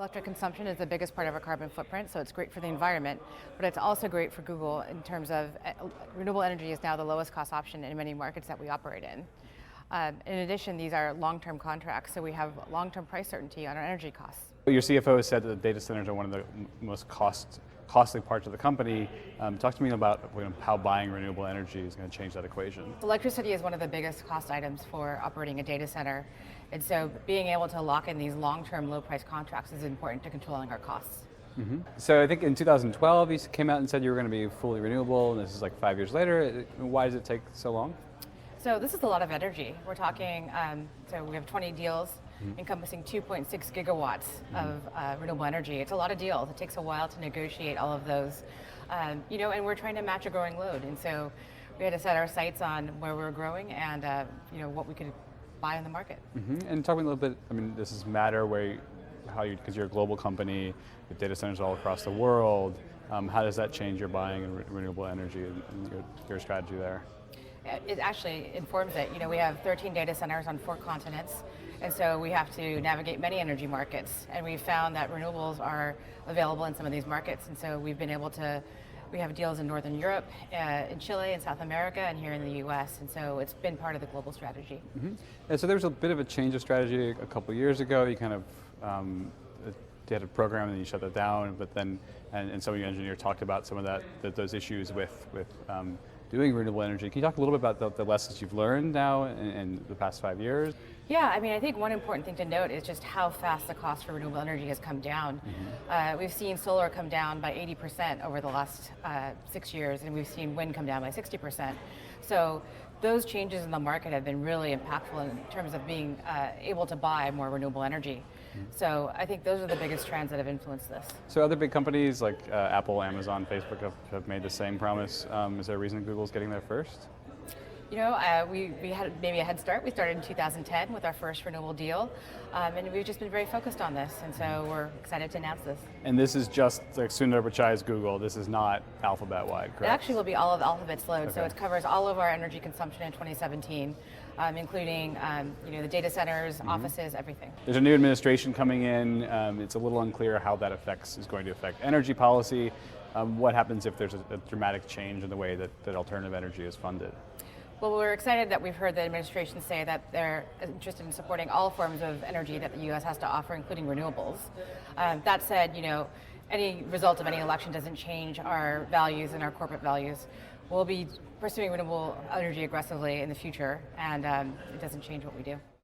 Electric consumption is the biggest part of our carbon footprint, so it's great for the environment, but it's also great for Google in terms of renewable energy is now the lowest cost option in many markets that we operate in. In addition, these are long-term contracts, so we have long-term price certainty on our energy costs. Your CFO has said that data centers are one of the most costly parts of the company. Talk to me about how buying renewable energy is going to change that equation. Electricity is one of the biggest cost items for operating a data center, and so being able to lock in these long-term low-price contracts is important to controlling our costs. Mm-hmm. So I think in 2012 you came out and said you were going to be fully renewable, and this is like 5 years later. Why does it take so long? So this is a lot of energy. We're talking, so we have 20 deals encompassing 2.6 gigawatts of renewable energy. It's a lot of deals. It takes a while to negotiate all of those, and we're trying to match a growing load. And so we had to set our sights on where we're growing and what we could buy in the market. And talk to me a little bit. I mean, this is matter because you're a global company with data centers all across the world. How does that change your buying and renewable energy and your strategy there? It actually informs it. We have 13 data centers on 4 continents, and so we have to navigate many energy markets. And we've found that renewables are available in some of these markets, and so we have deals in Northern Europe, in Chile, in South America, and here in the US, and so it's been part of the global strategy. And so there was a bit of a change of strategy a couple of years ago. You kind of had a program and then you shut that down, but then, and some of your engineers talked about some of those issues with doing renewable energy. Can you talk a little bit about the lessons you've learned now in the past 5 years? Yeah, I think one important thing to note is just how fast the cost for renewable energy has come down. We've seen solar come down by 80% over the last 6 years, and we've seen wind come down by 60%. So those changes in the market have been really impactful in terms of being able to buy more renewable energy. So I think those are the biggest trends that have influenced this. So other big companies like Apple, Amazon, Facebook have made the same promise. Is there a reason Google's getting there first? We had maybe a head start. We started in 2010 with our first renewable deal, and we've just been very focused on this, and so we're excited to announce this. And this is just like Sundar Pichai's Google. This is not Alphabet-wide, correct? It actually will be all of Alphabet's load, so it covers all of our energy consumption in 2017, including the data centers, offices, everything. There's a new administration coming in. It's a little unclear how that is going to affect energy policy. What happens if there's a dramatic change in the way that alternative energy is funded? Well, we're excited that we've heard the administration say that they're interested in supporting all forms of energy that the U.S. has to offer, including renewables. That said, any result of any election doesn't change our values and our corporate values. We'll be pursuing renewable energy aggressively in the future, and it doesn't change what we do.